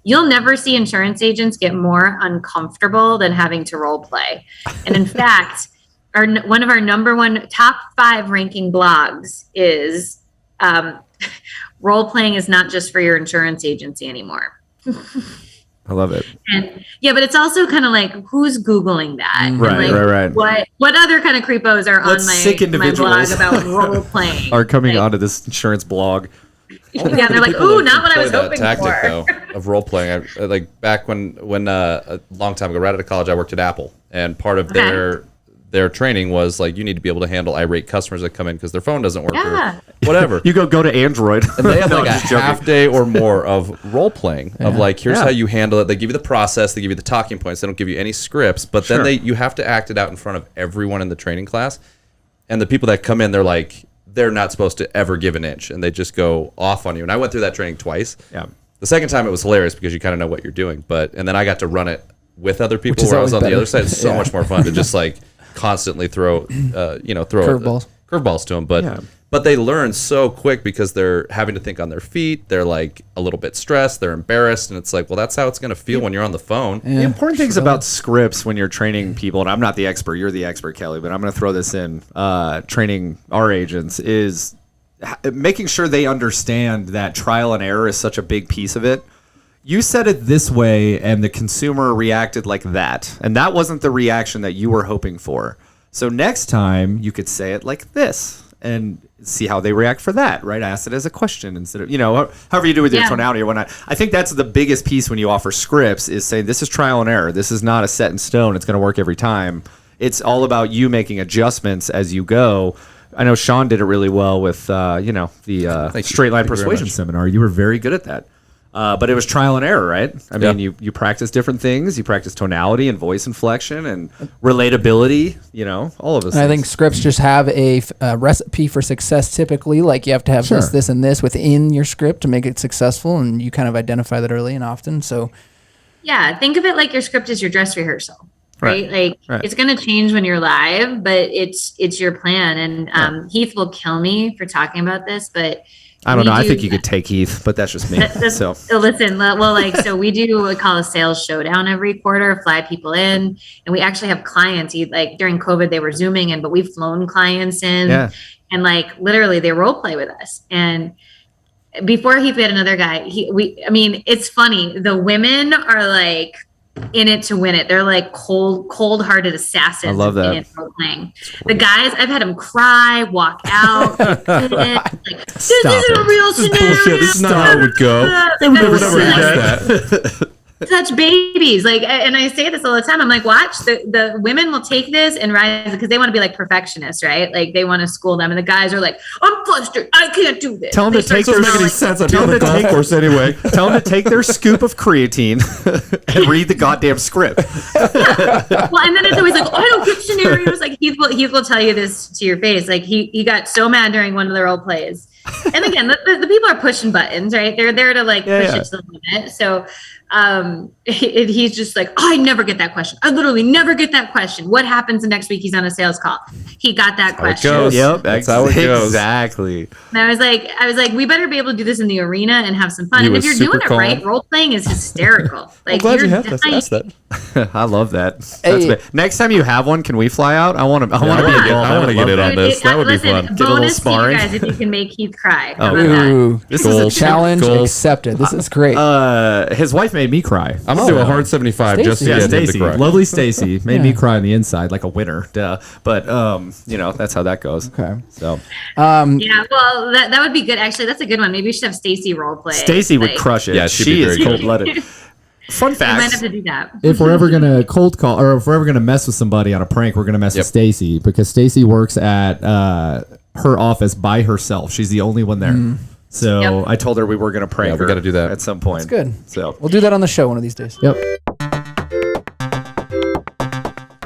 you'll never see insurance agents get more uncomfortable than having to role play. And in fact, one of our number one top 5 ranking blogs is role playing is not just for your insurance agency anymore. I love it. And but it's also kind of like who's Googling that? Right. What other kind of creepos are on my blog about role playing? Are coming onto this insurance blog. Yeah, they're like, ooh, not what I was hoping tactic, for. Though, of role playing. Like back when a long time ago, right out of college, I worked at Apple, and part of their training was like you need to be able to handle irate customers that come in because their phone doesn't work or whatever. You go to Android. And they have like a half day or more of role playing of like, here's how you handle it. They give you the process, they give you the talking points, they don't give you any scripts, but then you have to act it out in front of everyone in the training class. And the people that come in, they're not supposed to ever give an inch, and they just go off on you. And I went through that training twice. Yeah. The second time it was hilarious because you kind of know what you're doing, and then I got to run it with other people Which is where I was on always the better. other side. It's so much more fun to just like constantly throw curveballs to them, but they learn so quick because they're having to think on their feet. They're like a little bit stressed. They're embarrassed, and it's like, well, that's how it's going to feel when you're on the phone. The important things about scripts when you're training people, and I'm not the expert, you're the expert, Kelly, but I'm going to throw this in. Training our agents is making sure they understand that trial and error is such a big piece of it. You said it this way, and the consumer reacted like that, and that wasn't the reaction that you were hoping for. So next time, you could say it like this, and see how they react for that, right? Ask it as a question instead of, however you do with your tonality or whatnot. I think that's the biggest piece when you offer scripts is saying this is trial and error. This is not a set in stone. It's going to work every time. It's all about you making adjustments as you go. I know Sean did it really well with, the straight line persuasion seminar. You were very good at that. But it was trial and error, right? I mean, you practice different things. You practice tonality and voice inflection and relatability, all of those things. I think scripts just have a recipe for success typically. Like you have to have this, and this within your script to make it successful, and you kind of identify that early and often. So, yeah, think of it like your script is your dress rehearsal. Right? It's going to change when you're live, but it's your plan. And Heath will kill me for talking about this, but I don't know. I think you could take Heath, but that's just me. So listen, so we do what we call a sales showdown every quarter, fly people in, and we actually have clients. Like during COVID, they were Zooming in, but we've flown clients in, and like literally they role play with us. And before Heath, we had another guy. It's funny. The women are like in it to win it. They're like cold-hearted assassins. I love that. Playing. The guys, I've had them cry, walk out. This isn't a real scenario. Bullshit. This is not how it would go. They would never guess that. such babies. Like, and I say this all the time. I'm like, watch, the women will take this and rise because they want to be like perfectionists, right? Like they want to school them, and the guys are like, I'm flustered, I can't do this. Tell them to take Doesn't make any sense. I'd be on the golf course anyway. Tell them to take their scoop of creatine and read the goddamn script. Well, and then it's always like, oh, I don't get scenarios. Like Heath will tell you this to your face. Like he got so mad during one of the role plays. And again, the people are pushing buttons, right? They're there to like push it to the limit. So he's just like, oh, I never get that question. I literally never get that question. What happens the next week he's on a sales call? He got that question. Yep, That's how it goes. Exactly. And I was like, we better be able to do this in the arena and have some fun. He And if was you're doing super it calm. right, role playing is hysterical. Like I'm glad you you're have to dying. ask that. I love that. Hey. That's next time you have one, can we fly out? I want to. I want to be I involved. wanna get in on this. That would be Listen, fun. Get a little bonus to you sparring. guys if you can make Heath cry. How Oh. about that? Ooh, This this is is a a challenge goals. accepted. This is great. His wife made me cry. I'm gonna do a hard 75 just to Stacey. Yeah, get him to Stacy, cry. lovely Stacy, made me Yeah. cry on the inside like a winner. Duh. But that's how that goes. Okay. So Yeah, well, that would be good. Actually, that's a good one. Maybe we should have Stacy role play. Stacy would Like, crush it. Yeah, she'd she be is very good. cold blooded. Fun We might fact: have to do that. If we're ever gonna cold call, or if we're ever gonna mess with somebody on a prank, we're gonna mess Yep. with Stacy, because Stacy works at her office by herself. She's the only one there. So Yep. I told her we were going to prank Yeah, we her gotta do that. at some point. That's good. So We'll do that on the show one of these days. yep.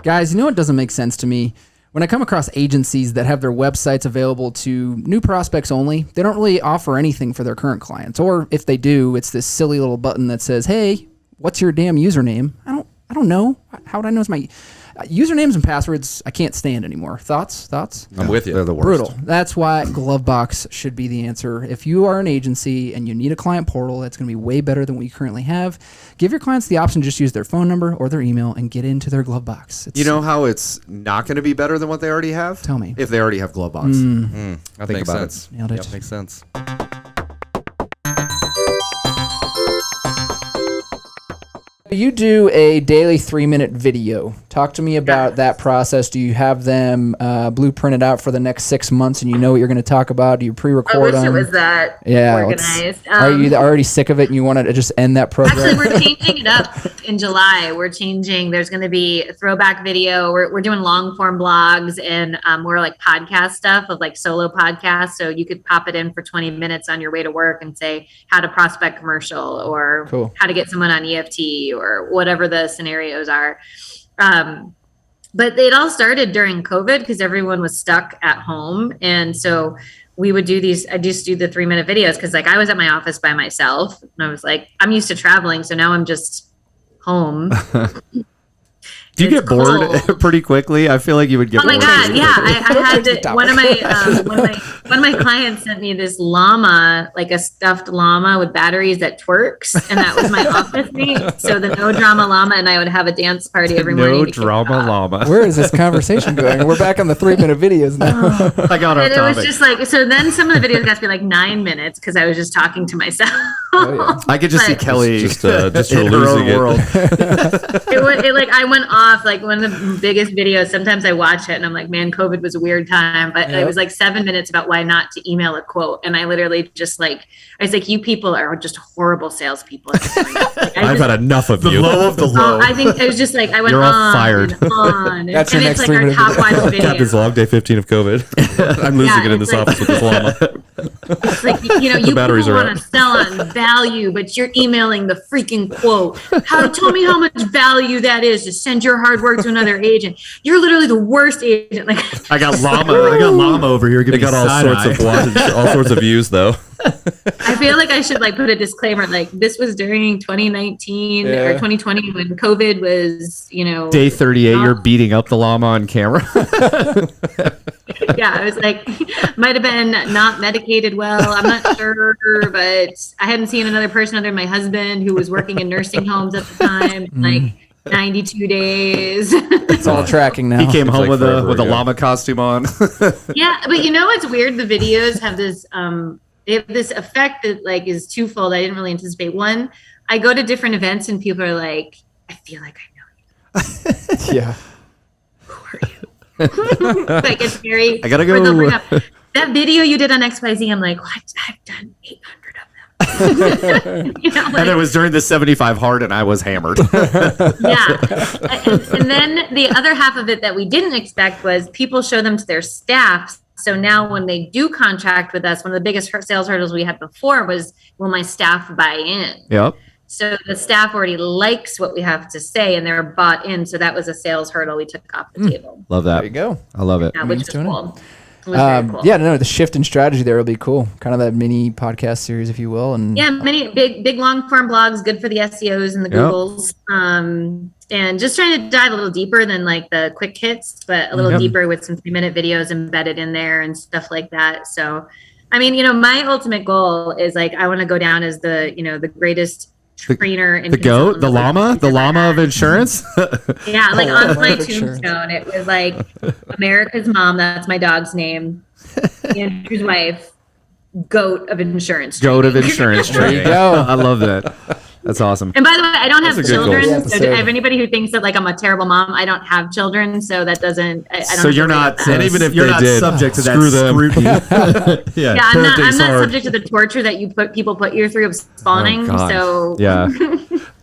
Guys, you know what doesn't make sense to me? When I come across agencies that have their websites available to new prospects only, they don't really offer anything for their current clients. Or if they do, it's this silly little button that says, "Hey, what's your damn username?" I don't know. How would I know my usernames and passwords? I can't stand anymore. Thoughts? I'm with you. they're the worst. Brutal. That's why Glovebox should be the answer. If you are an agency and you need a client portal, that's going to be way better than what you currently have. Give your clients the option to just use their phone number or their email and get into their Glovebox. It's, You know how it's not going to be better than what they already have? Tell me. If they already have Glovebox. That Think makes about sense. Nailed it. Yep, makes sense. You do a daily 3-minute video. Talk to me about that process. Do you have them blueprinted out for the next 6 months and you know what you're going to talk about? Do you I pre-record wish them? it was that organized. Are you already sick of it and you want to just end that program? Actually, we're changing it up in July. We're changing. There's going to be a throwback video. We're doing long form blogs and more like podcast stuff of like solo podcasts. So you could pop it in for 20 minutes on your way to work and say how to prospect commercial or Cool. how to get someone on EFT or whatever the scenarios are. But it all started during COVID because everyone was stuck at home. And so we would do these, I just do the 3-minute videos because like I was at my office by myself and I was like, I'm used to traveling. So now I'm just home. Do you It's get bored cold. pretty quickly? I feel like you would get Oh my bored. God. Yeah. I had change the to, one of my clients sent me this llama, like a stuffed llama with batteries that twerks. And that was my office mate. So the no drama llama and I would have a dance party every morning. No to kick it drama off. llama. Where is this conversation going? We're back on the 3-minute videos now. I got off And it was topic. just like, so then some of the videos got to be like 9 minutes because I was just talking to myself. I could just see But- Kelly Just in her losing own it. world. I went off like one of the biggest videos. Sometimes I watch it and I'm like, man, COVID was a weird time. But it was like 7 minutes about why not to email a quote. And I literally just like, I was like, you people are just horrible salespeople. Like, I've had enough of The you. low of the low. I think it was just like I went You're all on fired. and on. That's and your it's next like our 3-minute top watched video. Captain's log, day 15 of COVID. I'm losing it in it's this like- office with this llama. It's like, you know, you batteries people are want to sell on value, but you're emailing the freaking quote. Tell me how much value that is to send your hard work to another agent. You're literally the worst agent. Like, I got llama over here. They got all sorts of watches, all sorts of views though. I feel like I should like put a disclaimer like this was during 2019 or Yeah. 2020 when COVID was, you know, Day 38, you're beating up the llama on camera. yeah, I was like, might have been not medicated well. I'm not sure, but I hadn't seen another person other than my husband who was working in nursing homes at the time, like 92 days. It's all tracking now. He came home like with forever a ago. llama costume on. Yeah, but you know what's weird? The videos have this they have this effect that like is twofold. I didn't really anticipate. One, I go to different events and people are like, I feel like I know Yeah. you. Like it's very I gotta or they'll go. bring up, that video you did on XYZ. I'm like, what? I've done 800 of them. You know, And it was during the 75 hard, and I was hammered. yeah. And then the other half of it that we didn't expect was people show them to their staff. So now when they do contract with us, one of the biggest sales hurdles we had before was, will my staff buy in? Yep. So the staff already likes what we have to say and they're bought in. So that was a sales hurdle we took off the table. Love that. There you go. I love it. Which was doing it. cool. It was very cool. Yeah, no, the shift in strategy there will be cool. Kind of that mini podcast series, if you will. And Yeah, many big long form blogs, good for the SEOs and the Yep. Googles. And just trying to dive a little deeper than like the quick hits, but a little Yep. deeper with some 3-minute videos embedded in there and stuff like that. So, I mean, you know, my ultimate goal is like, I want to go down as the, you know, the greatest trainer and The goat, consultant the of llama, the llama of insurance. Yeah, like on my Life insurance. tombstone, it was like America's mom. That's my dog's name. Andrew's wife. Goat of insurance. Goat of training. insurance There you training. go. I love that. That's awesome. And by the way, I don't have That's a good goal. children. Good So episode. if anybody who thinks that like I'm a terrible mom, I don't have children, so that doesn't. I don't So have you're to worry not, about that. And even if you're they not did, subject to that screw them. scrutiny. Yeah. Yeah, I'm parenting's not hard. subject to the torture that people put you through of spawning. Oh, God. So Yeah.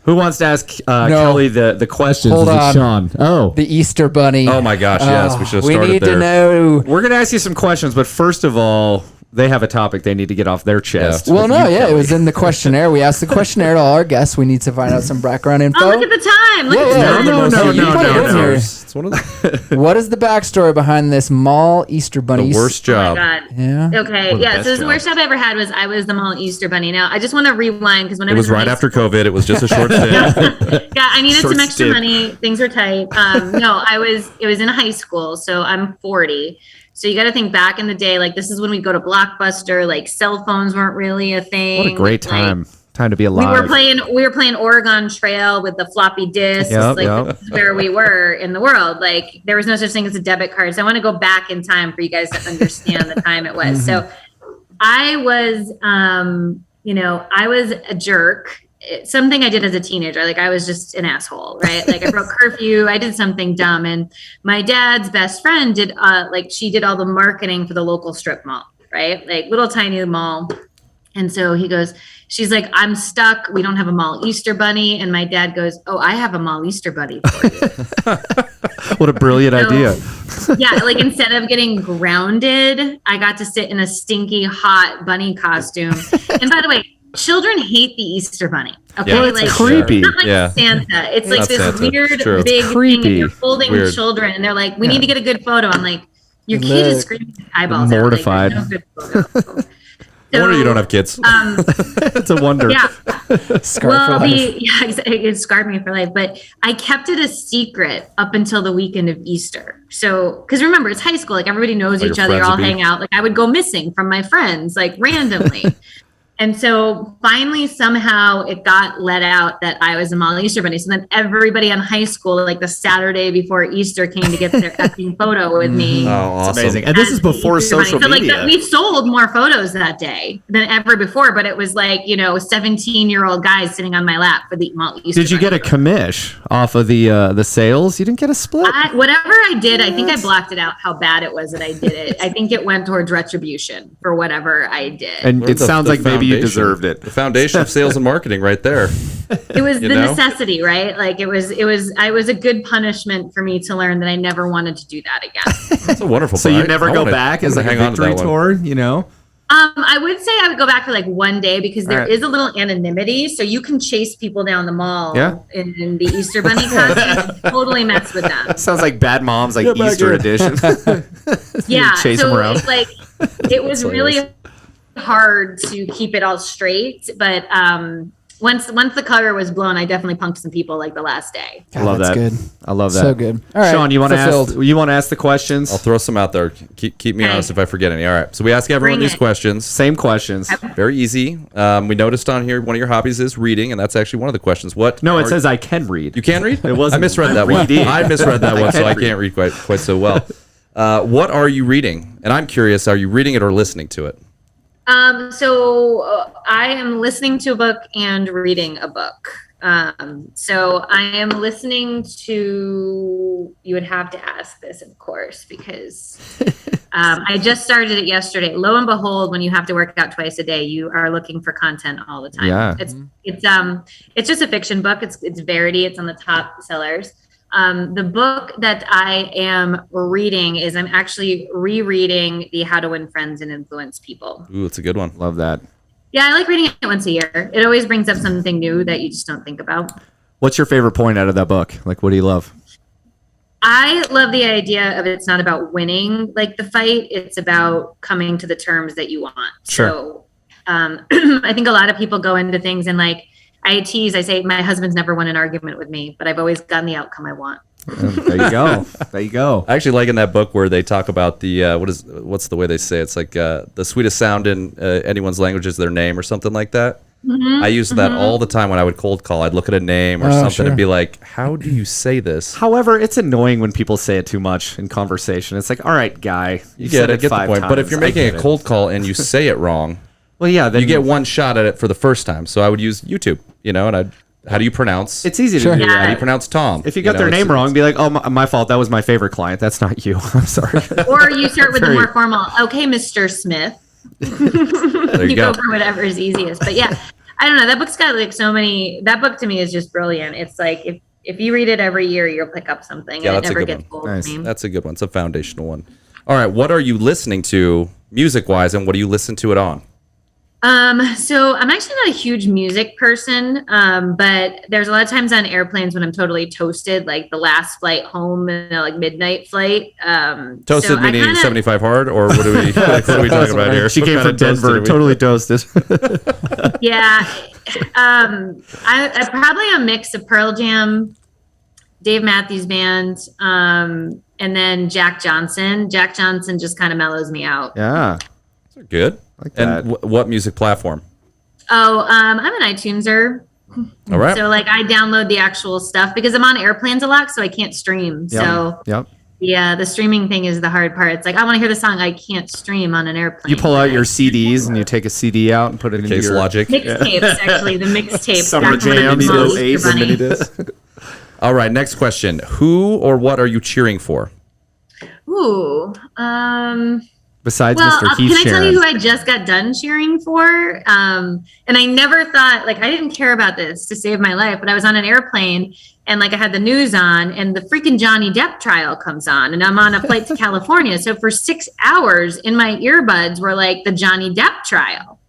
Who wants to ask Kelly the questions? Hold Is it on. Sean? Oh, the Easter Bunny. Oh my gosh, yes, we should have We started need there. to know. We're going to ask you some questions, but first of all, they have a topic they need to get off their chest. Well, with no, you, yeah, Kelly. it was in the questionnaire. We asked the questionnaire to all our guests. We need to find out some background info. oh, look at the time. Look at the Yeah, time. No, no, You no, put it no, in no. here. It's one of the, What is the backstory behind this mall Easter Bunny? the worst Oh my job. God. Yeah. Okay. One of the Yeah. best So the jobs. worst job I ever had was I was the mall Easter Bunny. Now I just want to rewind because when I It was in right high after COVID. It was just a short stint. Yeah, I needed Short some extra stint. money. Things were tight. No, it was in high school. So I'm 40. So you got to think back in the day, like this is when we go to Blockbuster, like cell phones weren't really a thing. What a great Like, time. Time to be we alive. were playing Oregon Trail with the floppy disks. Yep, like yep. this is where we were in the world. Like there was no such thing as a debit card. So I want to go back in time for you guys to understand the time it was. So I was, I was a jerk. Something I did as a teenager. Like I was just an asshole, right? Like I broke curfew. I did something dumb. And my dad's best friend did, she did all the marketing for the local strip mall, right? Like little tiny mall. And so he goes, she's like, I'm stuck. We don't have a mall Easter bunny. And my dad goes, oh, I have a mall Easter bunny for you. What a brilliant So- idea. Yeah, like instead of getting grounded, I got to sit in a stinky, hot bunny costume. And by the way, children hate the Easter bunny. Okay, Yeah, it's like creepy. It's not like Yeah. Santa. It's like Not this Santa. weird, It's true. big It's thing. creepy. And they're holding Weird. children, and they're like, "We need to get a good photo." I'm like, "Your Good kid is luck. screaming his eyeballs out. Mortified. Like, there's no good photo." No wonder you So, don't have kids. It's a wonder. Yeah. Scar for life. It scarred me for life, but I kept it a secret up until the weekend of Easter. So, because remember, it's high school, like everybody knows All each your other, you're friends all would be- hang out. Like I would go missing from my friends, like randomly. And so finally, somehow it got let out that I was a mall Easter bunny. So then everybody in high school, like the Saturday before Easter, came to get their effing photo with me. Oh, awesome. Amazing. And this is before Easter bunny. social So, media. Like, we sold more photos that day than ever before, but it was like, 17-year-old guys sitting on my lap for the mall Easter Did you get a bunny. commish off of the sales? You didn't get a split? Whatever I did, I think I blocked it out how bad it was that I did it. I think it went towards retribution for whatever I did. And Well, it sounds like maybe you foundation. deserved it. The foundation of sales and marketing, right there. It was You the know? necessity, right? Like it was a good punishment for me to learn that I never wanted to do that again. That's a wonderful. So you part. never I go wanna- back I'm as like gonna a hang on to that victory one. tour, I would say I would go back for like one day because there All is right. a little anonymity. So you can chase people down the mall Yeah. in the Easter bunny costume and totally mess with them. Sounds like Bad Moms, like Get back Easter here. edition. Yeah. chase so them around. it's like it was really hard to keep it all straight. But once the cover was blown, I definitely punked some people like the last day. I love that's that. good. I love that. So good. All right. Sean, you want to fulfilled. ask? You want to ask the questions? I'll throw some out there. Keep me Okay. honest if I forget any. All right. So we ask everyone Bring these it. questions. Same questions. Very easy. We noticed on here one of your hobbies is reading, and that's actually one of the questions. What? No, it are- says I can read. you can read. It wasn't I misread that one. reading. I misread that I one, so can I read. can't read quite so well. What are you reading? And I'm curious. Are you reading it or listening to it? So I am listening to a book and reading a book. So I am listening to, you would have to ask this, of course, because I just started it yesterday. Lo and behold, when you have to work out twice a day, you are looking for content all the time. Yeah. It's just a fiction book. It's Verity. It's on the top sellers. The book that I am reading is I'm actually rereading the How to Win Friends and Influence People. Ooh, it's a good one. Love that. Yeah, I like reading it once a year. It always brings up something new that you just don't think about. What's your favorite point out of that book? Like, what do you love? I love the idea of it's not about winning like the fight. It's about coming to the terms that you want. Sure. So I think a lot of people go into things and like I say my husband's never won an argument with me, but I've always gotten the outcome I want. There you go. There you go. I actually like in that book where they talk about the what's the way they say it? It's like the sweetest sound in anyone's language is their name or something like that. I used that all the time when I would cold call. I'd look at a name or something sure. and be like, "How do you say this?" However, it's annoying when people say it too much in conversation. It's like, all right, guy, You get it, get the point. But if you're making a cold call and you say it wrong, well, yeah, then you get one shot at it for the first time. So I would use YouTube, and how do you pronounce? It's easy Sure. to do How do that. you pronounce Tom? If you got their name wrong, be like, oh, my fault. That was my favorite client. That's not you. I'm sorry. Or you start with the Very- more formal, okay, Mr. Smith. There you You go. go for whatever is easiest. But yeah, I don't know. That book's got like so many. That book to me is just brilliant. It's like if you read it every year, you'll pick up something. Yeah, and that's it a never good gets one. old. Nice. to me. That's a good one. It's a foundational one. All right, what are you listening to music-wise, and what do you listen to it on? So I'm actually not a huge music person, but there's a lot of times on airplanes when I'm totally toasted, like the last flight home, like midnight flight. Toasted so I meaning kinda- 75 hard, or what are we talking about here? She What came kind from of toasted Denver, are we- totally toasted. Yeah. I probably a mix of Pearl Jam, Dave Matthews Band, and then Jack Johnson. Jack Johnson just kind of mellows me out. Yeah. Good. Like that. And what music platform? Oh, I'm an iTuneser. All right. So like I download the actual stuff because I'm on airplanes a lot, so I can't stream. Yep. So Yep. yeah, the streaming thing is the hard part. It's like I want to hear the song, I can't stream on an airplane. You pull out your CDs and you take a CD out and put it into Case your Logic. mixtapes. Actually, the mixtapes. Summer back when I Jam, was Middle small, Eight, Mr. Bunny. the All right, next question. Who or what are you cheering for? Ooh. Besides Well, Mr. Keith can I tell Sharon. you who I just got done cheering for? And I never thought, like, I didn't care about this to save my life, but I was on an airplane and, like, I had the news on and the freaking Johnny Depp trial comes on and I'm on a flight to California. So for 6 hours in my earbuds were, like, the Johnny Depp trial.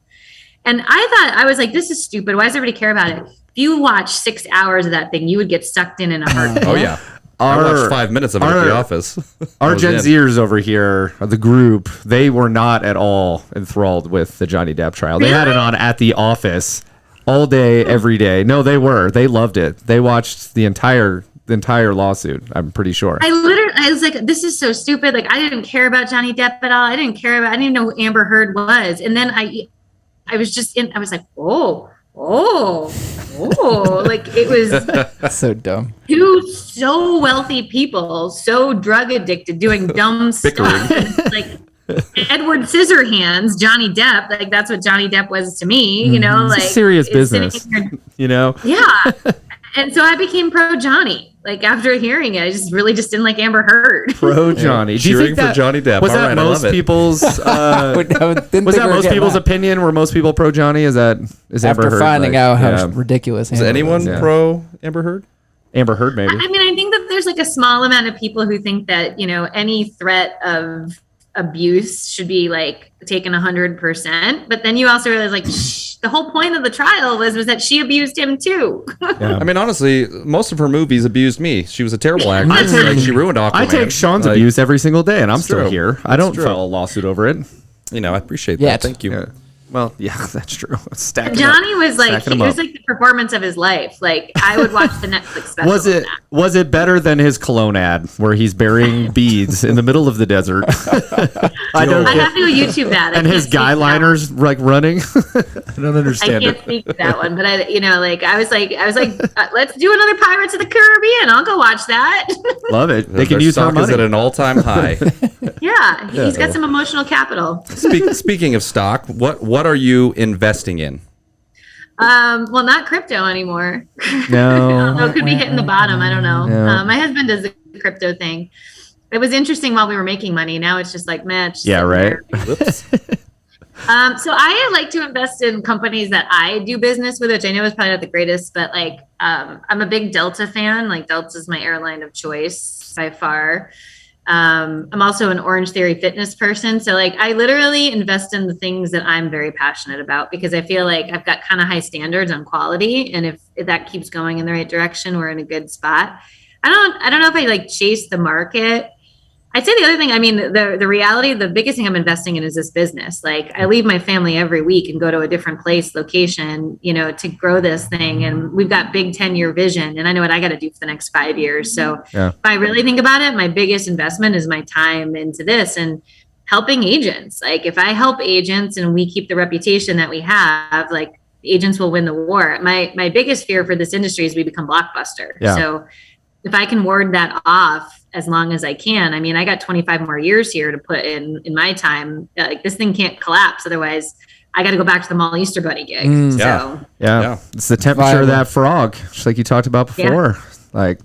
And I was like, this is stupid. Why does everybody care about it? If you watch 6 hours of that thing, you would get sucked in a heartbeat. Oh, yeah. I watched 5 minutes of it at the office. Our I was Gen in. Zers over here, the group, they were not at all enthralled with the Johnny Depp trial. They had it on at the office all day, every day. No, they were. They loved it. They watched the entire lawsuit, I'm pretty sure. I was like, this is so stupid. Like, I didn't care about Johnny Depp at all. I didn't even know who Amber Heard was. And then I was like, oh, like it was That's so dumb. two so wealthy people, so drug addicted, doing dumb stuff. Like Edward Scissorhands, Johnny Depp, like that's what Johnny Depp was to me, you know, like serious it's sitting business. here- You know? Yeah. And so I became pro Johnny. Like after hearing it, I just really just didn't like Amber Heard. Pro Johnny. Do you Cheering think for that Johnny Depp. Was All that right, I most love it. people's Didn't was think that we were most getting people's that. opinion? Were most people pro Johnny? Is Amber After Heard, finding like, out how yeah. ridiculous. Is Amber anyone was. Yeah. pro Amber Heard? Amber Heard maybe. I mean, I think that there's like a small amount of people who think that, you know, any threat of abuse should be like taken 100%. But then you also realize like the whole point of the trial was that she abused him too. I mean, honestly, most of her movies abused me. She was a terrible actress. Like, she ruined Aquaman. I take Sean's Like, abuse every single day, and I'm It's still true. here. I don't true. file a lawsuit over it. You know, I appreciate Yeah, that. Thank you. Yeah. Well, yeah, that's true. Stacking Johnny up. was like, Stacking it 'em was up. like the performance of his life. Like I would watch the Netflix special. on that. Was it better than his cologne ad where he's burying beads in the middle of the desert? I don't I get, have to go YouTube that. I and his can't speak to guy that liners like running. I don't I understand can't it. speak to that one, but I was like, let's do another Pirates of the Caribbean. I'll go watch that. Love it. They can Their use her stock is money. at an all-time high. Yeah, he's got some emotional capital. Speaking of stock, what are you investing in? Well, not crypto anymore. No. It could be hitting the bottom. I don't know. Yeah. My husband does the crypto thing. it was interesting while we were making money. Now it's just like, man, it's just Yeah, right. Whoops. So I like to invest in companies that I do business with, which I know is probably not the greatest, but like I'm a big Delta fan. Like Delta is my airline of choice by far. I'm also an Orange Theory fitness person. So like I literally invest in the things that I'm very passionate about because I feel like I've got kind of high standards on quality. And if that keeps going in the right direction, we're in a good spot. I don't know if I like chase the market. I'd say the other thing, I mean, the reality, the biggest thing I'm investing in is this business. Like I leave my family every week and go to a different place, location, you know, to grow this thing. And we've got big 10-year vision and I know what I got to do for the next 5 years. So if I really think about it, my biggest investment is my time into this and helping agents. Like if I help agents and we keep the reputation that we have, like agents will win the war. My biggest fear for this industry is we become Blockbuster. Yeah. So if I can ward that off as long as I can, I mean, I got 25 more years here to put in my time. Like this thing can't collapse. Otherwise I got to go back to the mall Easter Bunny gig. So Yeah. It's the temperature of that frog, just like you talked about before. Like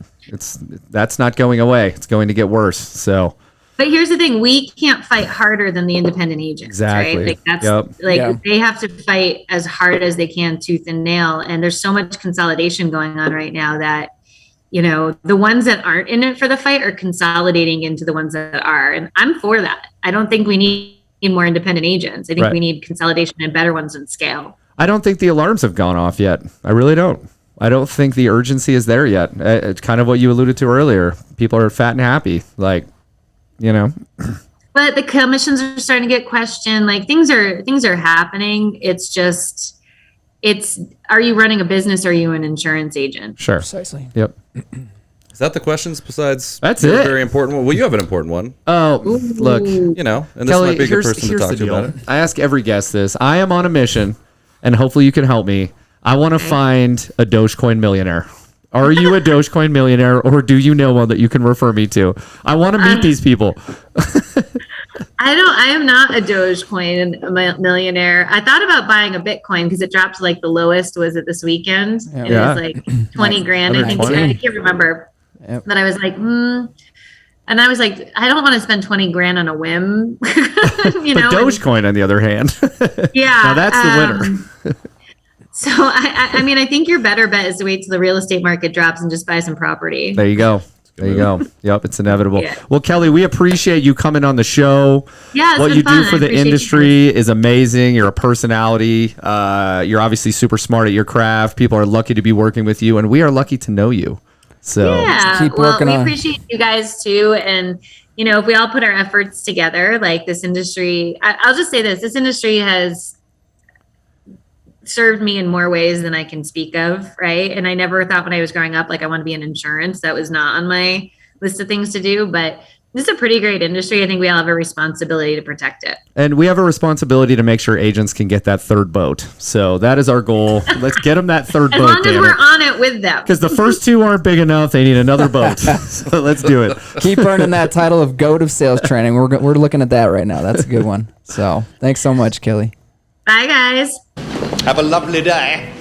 that's not going away. It's going to get worse. So, but here's the thing, we can't fight harder than the independent agents. Exactly. Right? Like that's they have to fight as hard as they can, tooth and nail. And there's so much consolidation going on right now that, you know, the ones that aren't in it for the fight are consolidating into the ones that are. And I'm for that. I don't think we need more independent agents. I think we need consolidation and better ones in scale. I don't think the alarms have gone off yet. I really don't. I don't think the urgency is there yet. It's kind of what you alluded to earlier. People are fat and happy. Like, you know. But the commissions are starting to get questioned. Like things are happening. It's just, are you running a business or are you an insurance agent? Sure. Precisely. Yep. Is that the questions besides That's your it. very important one? Well, you have an important one, Oh, look. you know, and this Kelly, might be a good here's person to the talk to deal. about it. I ask every guest this. I am on a mission, and hopefully you can help me. I want to find a Dogecoin millionaire. Are you a Dogecoin millionaire, or do you know one that you can refer me to? I want to meet these people. I am not a Dogecoin millionaire. I thought about buying a Bitcoin because it dropped to like the lowest was it this weekend. And it was like 20 grand. I think I can't remember. Yep. But I was like, And I was like, I don't want to spend 20 grand on a whim. You know? But Dogecoin, on the other hand. Yeah. Now that's the winner. So I mean, I think your better bet is to wait till the real estate market drops and just buy some property. There you go. There you go. Yep, it's inevitable. Yeah. Well, Kelly, we appreciate you coming on the show. Yeah, it's what been you fun. do for I the appreciate industry is amazing. You're a personality. You're obviously super smart at your craft. People are lucky to be working with you, and we are lucky to know you. So yeah, keep well, working we on. appreciate you guys too, and you know, if we all put our efforts together, like this industry, I'll just say this industry has served me in more ways than I can speak of, right? And I never thought when I was growing up, like I want to be in insurance. That was not on my list of things to do, but this is a pretty great industry. I think we all have a responsibility to protect it. And we have a responsibility to make sure agents can get that third boat. So that is our goal. Let's get them that third As boat. long as we're on it with them. Because the first two aren't big enough. They need another boat. So let's do it. Keep earning that title of GOAT of sales training. We're looking at that right now. That's a good one. So thanks so much, Kelly. Bye, guys. Have a lovely day.